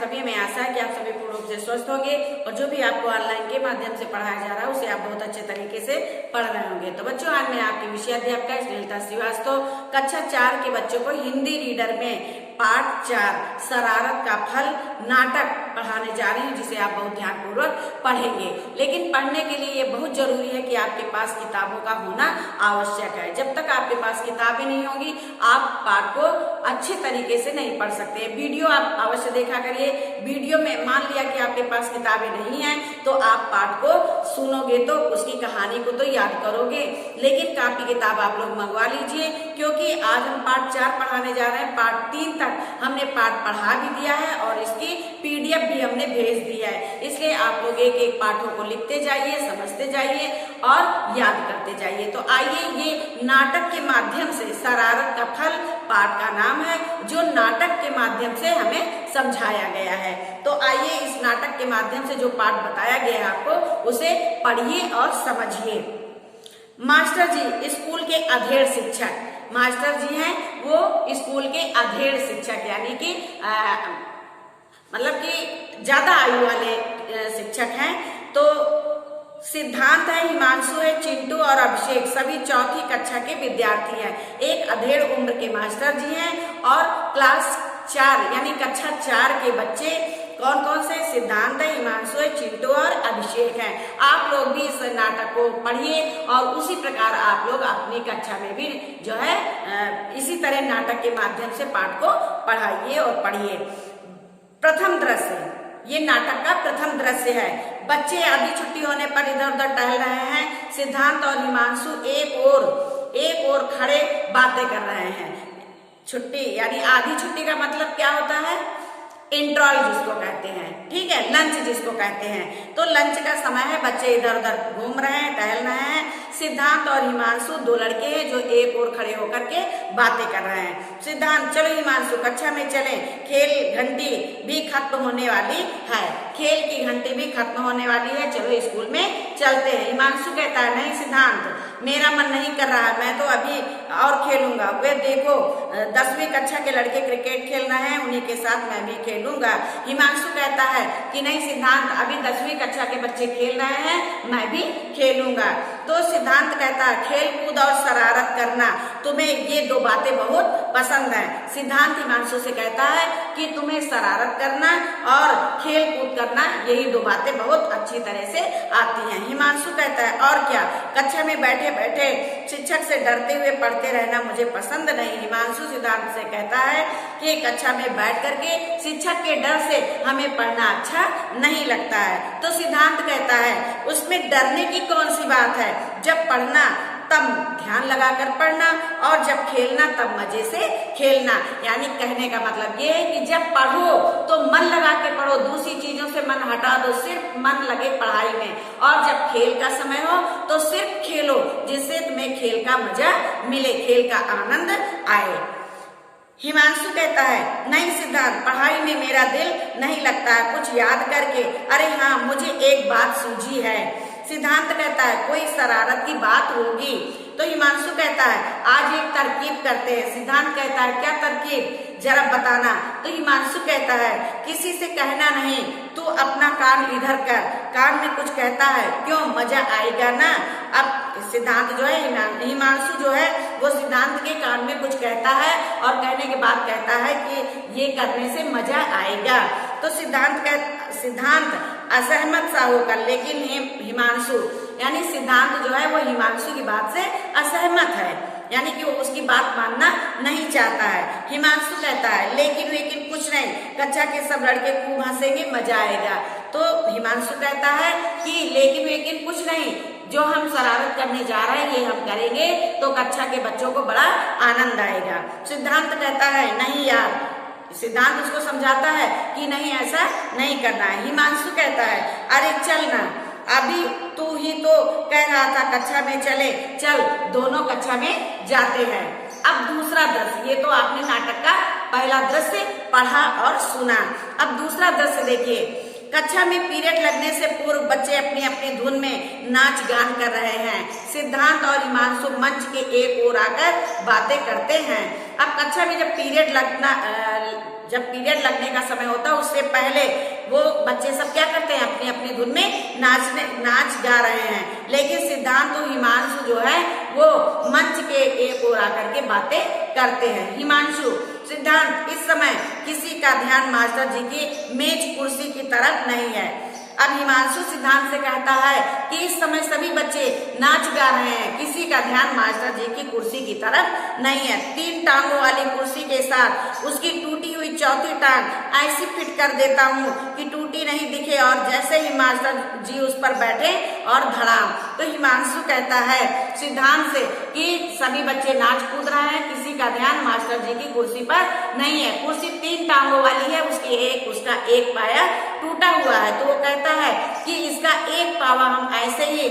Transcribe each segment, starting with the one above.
कभी हमें आशा है कि आप सभी पूर्ण रूप से स्वस्थ होंगे और जो भी आपको ऑनलाइन के माध्यम से पढ़ाया जा रहा है उसे आप बहुत अच्छे तरीके से पढ़ रहे होंगे। तो बच्चों, आज मैं आपकी विषय अध्यापिका स्नेहलता श्रीवास्तव कक्षा 4 के बच्चों को हिंदी रीडर में पाठ 4 शरारत का फल नाटक पढ़ाने जा रही हूँ, जिसे आप बहुत ध्यानपूर्वक पढ़ेंगे। लेकिन पढ़ने के लिए ये बहुत जरूरी है कि आपके पास किताबों का होना आवश्यक है। जब तक आपके पास किताबें नहीं होंगी आप पाठ को अच्छे तरीके से नहीं पढ़ सकते। वीडियो आप अवश्य देखा करिए। वीडियो में मान लिया कि आपके पास किताबें नहीं है तो आप पाठ को सुनोगे तो उसकी कहानी को तो याद करोगे, लेकिन कॉपी किताब आप लोग मंगवा लीजिए, क्योंकि आज हम पाठ 4 पढ़ाने जा रहे हैं। पाठ 3 तक हमने पाठ पढ़ा भी दिया है और इसकी PDF भी हमने भेज दिया है। इसलिए आप लोग एक एक पाठों को लिखते जाइए, समझते जाइए और याद करते जाइए। तो आइए, ये नाटक के माध्यम से शरारत का फल पाठ का नाम है, जो नाटक के माध्यम से हमें समझाया गया है। तो आइए, इस नाटक के माध्यम से जो पाठ बताया गया है आपको उसे पढ़िए और समझिए। मास्टर जी स्कूल के अधेड़ शिक्षक, मास्टर जी हैं वो स्कूल के अधेड़ शिक्षक, यानी कि मतलब कि ज्यादा आयु वाले शिक्षक हैं। तो सिद्धांत है, हिमांशु है, चिंटू और अभिषेक सभी 4ठी कक्षा के विद्यार्थी हैं। एक अधेड़ उम्र के मास्टर जी हैं और क्लास 4 यानी कक्षा 4 के बच्चे कौन कौन से? सिद्धांत है, हिमांशु है, चिंटू और अभिषेक है। आप लोग भी इस नाटक को पढ़िए और उसी प्रकार आप लोग अपनी कक्षा में भी जो है इसी तरह नाटक के माध्यम से पाठ को पढ़ाइए और पढ़िए। प्रथम दृश्य, ये नाटक का प्रथम दृश्य है। बच्चे आधी छुट्टी होने पर इधर उधर टहल रहे हैं। सिद्धांत और हिमांशु एक और खड़े बातें कर रहे हैं। छुट्टी यानी आधी छुट्टी का मतलब क्या होता है? इंटरवल जिसको कहते हैं, ठीक है, लंच जिसको कहते हैं। तो लंच का समय है, बच्चे इधर उधर घूम रहे हैं, टहल रहे हैं। सिद्धांत और हिमांशु 2 लड़के हैं जो एक और खड़े होकर के बातें कर रहे हैं। सिद्धांत, चलो हिमांशु कक्षा में चलें, खेल घंटी भी खत्म होने वाली है। खेल की घंटी भी खत्म होने वाली है, चलो स्कूल में चलते हैं। हिमांशु कहता है, नहीं सिद्धांत, मेरा मन नहीं कर रहा है, मैं तो अभी और खेलूंगा। वे देखो 10वीं कक्षा के लड़के क्रिकेट खेल रहे हैं, उन्हीं के साथ मैं भी खेलूंगा। हिमांशु कहता है कि नहीं सिद्धांत, अभी 10वीं कक्षा के बच्चे खेल रहे हैं, मैं भी खेलूंगा। तो सिद्धांत कहता है, खेल कूद और शरारत करना, तुम्हें ये 2 बातें बहुत पसंद है। सिद्धांत हिमांशु से कहता है कि तुम्हें शरारत करना और खेल कूद करना, यही 2 बातें बहुत अच्छी तरह से आती हैं। हिमांशु कहता है, और क्या, कक्षा में बैठे बैठे शिक्षक से डरते हुए पढ़ते रहना मुझे पसंद नहीं। हिमांशु सिद्धांत से कहता है कि कक्षा में बैठ करके शिक्षक के डर से हमें पढ़ना अच्छा नहीं लगता है। तो सिद्धांत कहता है, उसमें डरने की कौन सी बात है? जब पढ़ना तब ध्यान लगाकर पढ़ना और जब खेलना तब मजे से खेलना। यानी कहने का मतलब ये है कि जब पढ़ो तो मन लगा के पढ़ो, दूसरी चीजों से मन हटा दो, सिर्फ मन लगे पढ़ाई में। और जब खेल का समय हो तो सिर्फ खेलो, जिससे तुम्हें खेल का मजा मिले, खेल का आनंद आए। हिमांशु कहता है, नहीं सिद्धांत, पढ़ाई में मेरा दिल नहीं लगता है, कुछ याद करके। अरे हाँ, मुझे एक बात सूझी है। सिद्धांत कहता है, कोई शरारत की बात होगी। तो हिमांशु कहता है, आज एक तरकीब करते हैं। सिद्धांत कहता है, क्या तरकीब, जरा बताना। तो हिमांशु कहता है, किसी से कहना नहीं, तू अपना कान इधर कर, कान में कुछ कहता है, क्यों, मजा आएगा ना। अब सिद्धांत जो है, हिमांशु जो है वो सिद्धांत के कान में कुछ कहता है और कहने के बाद कहता है कि ये करने से मजा आएगा। तो सिद्धांत असहमत सा होकर, लेकिन हिमांशु यानी सिद्धांत जो है वो हिमांशु की बात से असहमत है, यानी कि वो उसकी बात मानना नहीं चाहता है। हिमांशु कहता है, लेकिन कुछ नहीं, कक्षा के सब लड़के खूब हंसेंगे, मजा आएगा। तो हिमांशु कहता है कि लेकिन कुछ नहीं, जो हम शरारत करने जा रहे हैं ये हम करेंगे तो कक्षा के बच्चों को बड़ा आनंद आएगा। सिद्धांत कहता है, नहीं यार, सिद्धांत उसको समझाता है कि नहीं, ऐसा नहीं करना है। हिमांशु कहता है, अरे चल ना, अभी तू ही तो कह रहा था कक्षा में चले, चल दोनों कक्षा में जाते हैं। अब दूसरा दृश्य, ये तो आपने नाटक का पहला दृश्य पढ़ा और सुना। अब दूसरा दृश्य देखिए। कक्षा में पीरियड लगने से पूर्व बच्चे अपनी अपनी धुन में नाच गान कर रहे हैं। सिद्धांत और हिमांशु मंच के एक ओर आकर बातें करते हैं। अब कक्षा में जब पीरियड जब पीरियड लगने का समय होता है उससे पहले वो बच्चे सब क्या करते हैं, अपनी अपनी धुन में नाच गा रहे हैं। लेकिन सिद्धांत और हिमांशु जो है वो मंच के एक ओर आकर के बातें करते हैं। हिमांशु, सिद्धांत, इस समय किसी का ध्यान मास्टर जी की मेज कुर्सी की तरफ नहीं है। अब हिमांशु सिद्धांत से कहता है कि इस समय सभी बच्चे नाच गा रहे हैं, किसी का ध्यान मास्टर जी की कुर्सी की तरफ नहीं है। 3 टांगों वाली कुर्सी के साथ उसकी टूटी हुई चौथी टांग ऐसी फिट कर देता हूँ कि टूटी नहीं दिखे और जैसे ही मास्टर जी उस पर बैठे और धड़ाम। तो हिमांशु कहता है सिद्धांत से कि सभी बच्चे नाच कूद रहे हैं, किसी का ध्यान मास्टर जी की कुर्सी पर नहीं है। कुर्सी 3 टांगों वाली है, उसका एक पाया टूटा हुआ है। तो वो कहता है कि इसका एक पावा हम ऐसे ही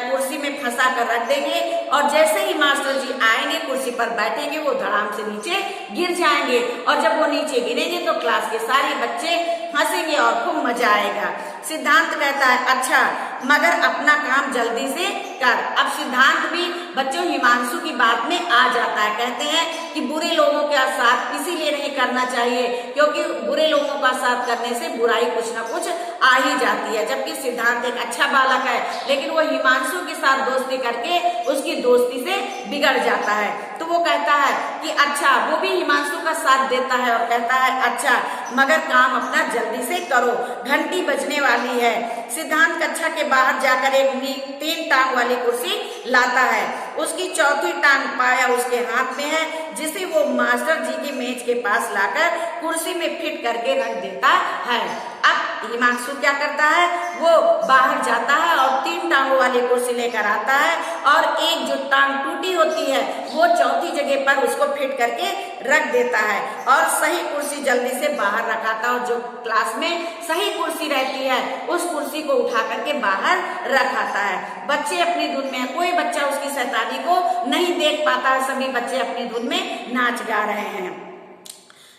कुर्सी में फंसा कर रख देंगे और जैसे ही मास्टर जी आएंगे कुर्सी पर बैठेंगे वो धड़ाम से नीचे गिर जाएंगे और जब वो नीचे गिरेंगे तो क्लास के सारे बच्चे हंसेंगे और खूब मजा आएगा। सिद्धांत कहता है अच्छा, मगर अपना काम जल्दी से कर। अब सिद्धांत भी बच्चों हिमांशु की बात में आ जाता है। कहते हैं कि बुरे लोगों का साथ इसीलिए नहीं करना चाहिए क्योंकि बुरे लोगों का साथ करने से बुराई कुछ ना कुछ आ ही जाती है। जबकि सिद्धांत एक अच्छा बालक है लेकिन वो हिमांशु के साथ दोस्ती करके उसकी दोस्ती से बिगड़ जाता है। तो वो कहता है कि अच्छा, वो भी हिमांशु का साथ देता है और कहता है अच्छा, मगर काम अपना जल्दी से करो, घंटी बजने वाली है। सिद्धांत कक्षा के बाहर जाकर एक 3 टांग वाली कुर्सी लाता है। उसकी चौथी टांग पाया उसके हाथ में है जिसे वो मास्टर जी की मेज के पास लाकर कुर्सी में फिट करके रख देता है। अब हिमांशु क्या करता है, वो बाहर जाता है और 3 टांगों वाली कुर्सी लेकर आता है और एक जो टांग टूटी होती है वो चौथी जगह पर उसको फिट करके रख देता है और सही कुर्सी जल्दी से बाहर रखाता है और जो क्लास में सही कुर्सी रहती है उस कुर्सी को उठा करके बाहर रखाता है। बच्चे अपनी धुन में, कोई बच्चा उसकी शैतानी को नहीं देख पाता है, सभी बच्चे अपनी धुन में नाच गा रहे हैं।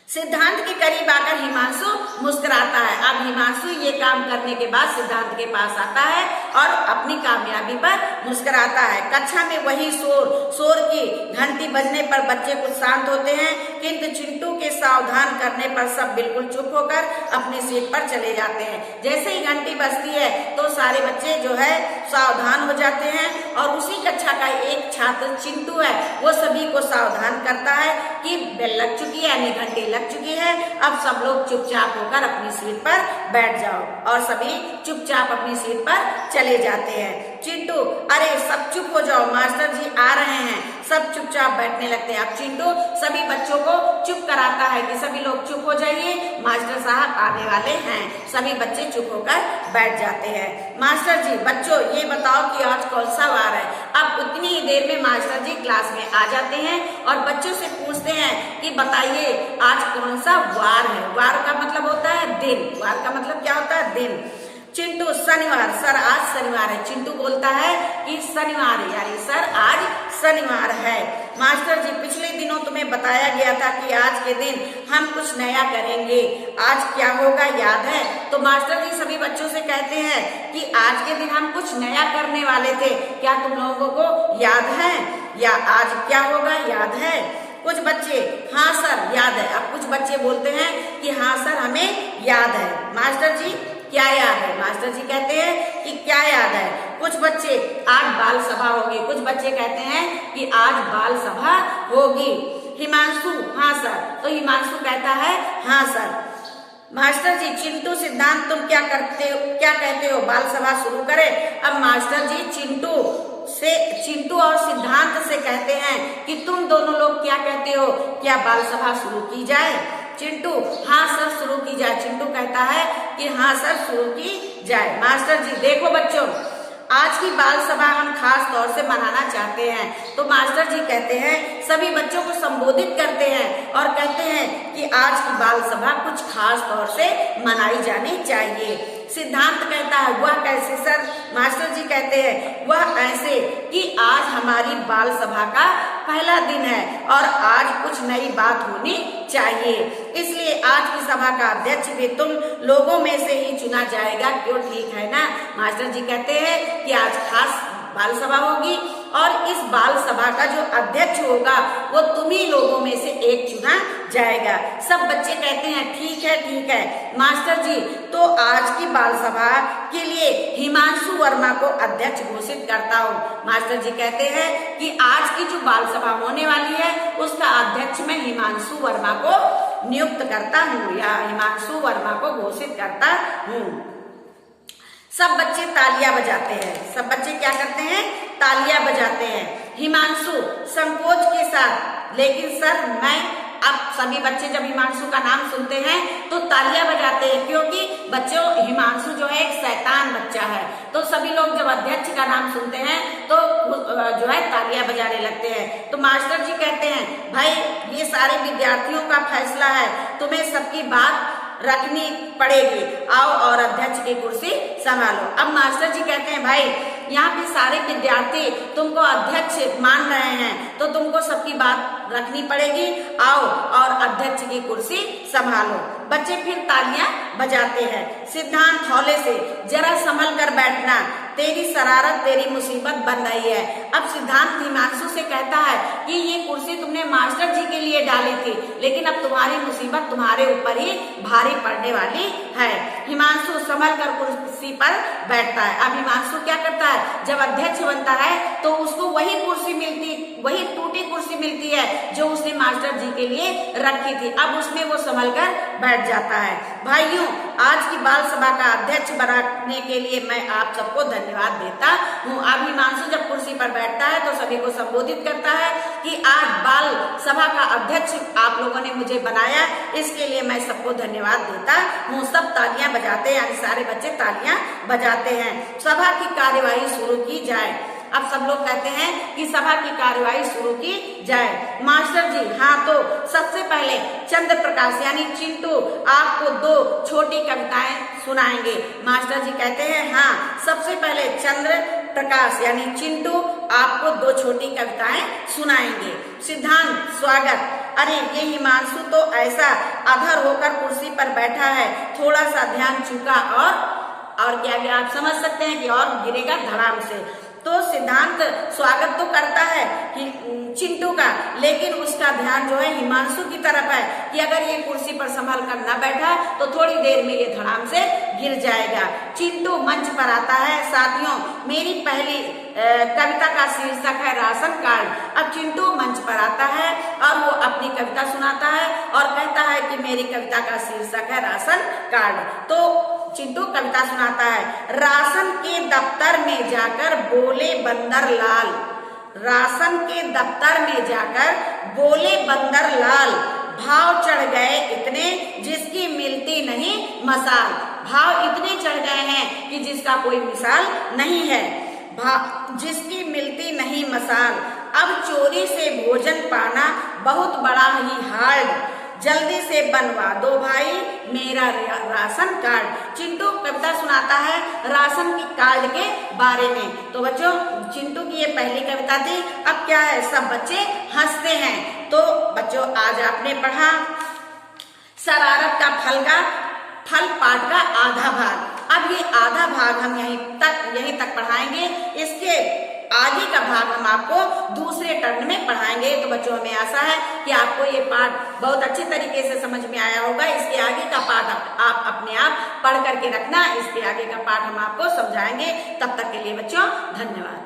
सिद्धांत के करीब आकर हिमांशु मुस्कुराता है। अब हिमांशु ये काम करने के बाद सिद्धांत के पास आता है और अपनी कामयाबी पर मुस्कुराता है। कक्षा में वही शोर की घंटी बजने पर बच्चे कुछ शांत होते हैं किंतु चिंटू के सावधान करने पर सब बिल्कुल चुप होकर अपनी सीट पर चले जाते हैं। जैसे ही घंटी बजती है तो सारे बच्चे जो है सावधान हो जाते हैं और उसी कक्षा का एक छात्र चिंटू है वो सभी को सावधान करता है कि बेल लग चुकी है, यानी घंटी लग चुकी है, अब सब लोग चुपचाप होकर अपनी सीट पर बैठ जाओ और सभी चुपचाप अपनी सीट पर चले जाते हैं। चिंटू, अरे सब चुप हो जाओ, मास्टर जी आ रहे हैं। सब चुपचाप बैठने लगते हैं। अब चिंटू सभी बच्चों को चुप कराता है कि सभी लोग चुप हो जाइए, मास्टर साहब आने वाले हैं। सभी बच्चे चुप होकर बैठ जाते हैं। मास्टर जी, बच्चों ये बताओ कि आज कौन सा वार है। अब उतनी ही देर में मास्टर जी क्लास में आ जाते हैं और बच्चों से पूछते हैं कि बताइए आज कौन सा वार है। वार का मतलब होता है दिन। वार का मतलब क्या होता है? दिन। चिंटू, शनिवार। सर आज शनिवार है। चिंटू बोलता है कि शनिवार है, यानी सर आज शनिवार है। मास्टर जी, पिछले दिनों तुम्हें बताया गया था कि आज के दिन हम कुछ नया करेंगे, आज क्या होगा याद है? तो मास्टर जी सभी बच्चों से कहते हैं कि आज के दिन हम कुछ नया करने वाले थे, क्या तुम लोगों को याद है? या आज क्या होगा याद है? कुछ बच्चे हाँ सर याद है। अब कुछ बच्चे बोलते हैं कि हाँ सर हमें याद है। मास्टर जी क्या याद है? मास्टर जी कहते हैं कि क्या याद है? कुछ बच्चे आज बाल सभा होगी। कुछ बच्चे कहते हैं कि आज बाल सभा होगी। हिमांशु, हाँ सर। तो हिमांशु कहता है हाँ सर। मास्टर जी, चिंटू, सिद्धांत तुम क्या कहते हो, बाल सभा शुरू करें? अब मास्टर जी चिंटू और सिद्धांत से कहते हैं कि तुम दोनों लोग क्या कहते हो, क्या बाल सभा शुरू की जाए? चिंटू, हाँ सर शुरू की जाए। चिंटू कहता है कि हाँ सर शुरू की जाए। मास्टर जी, देखो बच्चों, आज की बाल सभा हम खास तौर से मनाना चाहते हैं। तो मास्टर जी कहते हैं, सभी बच्चों को संबोधित करते हैं और कहते हैं कि आज की बाल सभा कुछ खास तौर से मनाई जानी चाहिए। सिद्धांत कहता है वह कैसे सर? मास्टर जी कहते हैं वह ऐसे कि आज हमारी बाल सभा का पहला दिन है और आज कुछ नई बात होनी चाहिए, इसलिए आज की सभा का अध्यक्ष भी तुम लोगों में से ही चुना जाएगा। क्यों, ठीक है ना? मास्टर जी कहते हैं कि आज खास बाल सभा होगी और इस बाल सभा का जो अध्यक्ष होगा वो तुम्ही लोगों में से एक चुना जाएगा। सब बच्चे कहते हैं ठीक है मास्टर जी, तो आज की बाल सभा के लिए हिमांशु वर्मा को अध्यक्ष घोषित करता हूँ। मास्टर जी कहते हैं कि आज की जो बाल सभा होने वाली है उसका अध्यक्ष मैं हिमांशु वर्मा को नियुक्त करता हूँ या हिमांशु वर्मा को घोषित करता हूँ। सब बच्चे तालियां बजाते हैं। सब बच्चे क्या करते हैं? तालियां बजाते हैं। हिमांशु संकोच के साथ, लेकिन सर मैं, अब सभी बच्चे जब हिमांशु का नाम सुनते हैं तो तालियां बजाते हैं, क्योंकि बच्चों हिमांशु जो है एक शैतान बच्चा है। तो सभी लोग जब अध्यक्ष का नाम सुनते हैं तो जो है तालियां बजाने लगते हैं। तो मास्टर जी कहते हैं भाई ये सारे विद्यार्थियों का फैसला है, तुम्हें सबकी बात रखनी पड़ेगी, आओ और अध्यक्ष की कुर्सी संभालो। अब मास्टर जी कहते हैं भाई यहाँ पे सारे विद्यार्थी तुमको अध्यक्ष मान रहे हैं तो तुमको सबकी बात रखनी पड़ेगी, आओ और अध्यक्ष की कुर्सी संभालो। बच्चे फिर तालियां बजाते हैं। सिद्धांत हौले से, जरा संभल कर बैठना, तेरी शरारत तेरी मुसीबत बन रही है। अब सिद्धांत हिमांशु से कहता है कि ये कुर्सी तुमने मास्टर जी के लिए डाली थी, लेकिन अब तुम्हारी मुसीबत तुम्हारे ऊपर ही भारी पड़ने वाली है। हिमांशु संभल कर कुर्सी पर बैठता है। अब हिमांशु क्या करता है, जब अध्यक्ष बनता है तो उसको वही टूटी कुर्सी मिलती है जो उसने मास्टर जी के लिए रखी थी। अब उसमें वो संभल कर बैठ जाता है। भाइयों, आज की बाल सभा का अध्यक्ष बनाने के लिए मैं आप सबको धन्यवाद देता हूँ। अब हिमांशु जब कुर्सी पर बैठता है तो सभी को संबोधित करता है कि आज बाल सभा का अध्यक्ष आप लोगों ने मुझे बनाया, इसके लिए मैं सबको धन्यवाद देता हूँ। सब तालियां बजाते हैं, यानी सारे बच्चे तालियां बजाते हैं। सभा की कार्यवाही शुरू की जाए। अब सब लोग कहते हैं कि सभा की कार्यवाही शुरू की जाए। मास्टर जी हाँ, तो सबसे पहले चंद्र प्रकाश यानी चिंटू आपको 2 छोटी कविताएं सुनाएंगे। मास्टर जी कहते हैं हाँ, सबसे पहले चंद्र प्रकाश यानी चिंटू आपको 2 छोटी कविताएं सुनाएंगे। सिद्धांत स्वागत। अरे ये हिमांशु तो ऐसा अधर होकर कुर्सी पर बैठा है, थोड़ा सा ध्यान चूका और क्या क्या आप समझ सकते हैं कि और गिरेगा धड़ाम से। तो सिद्धांत स्वागत तो करता है कि चिंटू का, लेकिन उसका ध्यान जो है हिमांशु की तरफ है कि अगर ये कुर्सी पर संभल कर न बैठा तो थोड़ी देर में ये धड़ाम से गिर जाएगा। चिंटू मंच पर आता है। साथियों, मेरी पहली कविता का शीर्षक है राशन कार्ड। अब चिंटू मंच पर आता है और वो अपनी कविता सुनाता है और कहता है कि मेरी कविता का शीर्षक है राशन कार्ड। तो चिंटू कविता सुनाता है। राशन के दफ्तर में जाकर बोले बंदर लाल, राशन के दफ्तर में जाकर बोले बंदर लाल, भाव चढ़ गए इतने जिसकी मिलती नहीं मसाल। भाव इतने चढ़ गए हैं कि जिसका कोई मिसाल नहीं है, जिसकी मिलती नहीं मसाल। अब चोरी से भोजन पाना बहुत बड़ा ही हार्ड, जल्दी से बनवा दो भाई मेरा राशन कार्ड। चिंटू कविता सुनाता है राशन की कार्ड के बारे में। तो बच्चों, चिंटू की ये पहली कविता थी। अब क्या है, सब बच्चे हंसते हैं। तो बच्चों, आज आपने पढ़ा शरारत का फल पाठ का आधा भाग। अब ये आधा भाग हम यहीं तक पढ़ाएंगे। इसके आगे का भाग हम आपको दूसरे टर्न में पढ़ाएंगे। तो बच्चों, हमें आशा है कि आपको ये पाठ बहुत अच्छे तरीके से समझ में आया होगा। इसके आगे का पाठ आप अपने आप पढ़ करके रखना। इसके आगे का पाठ हम आपको समझाएंगे। तब तक के लिए बच्चों धन्यवाद।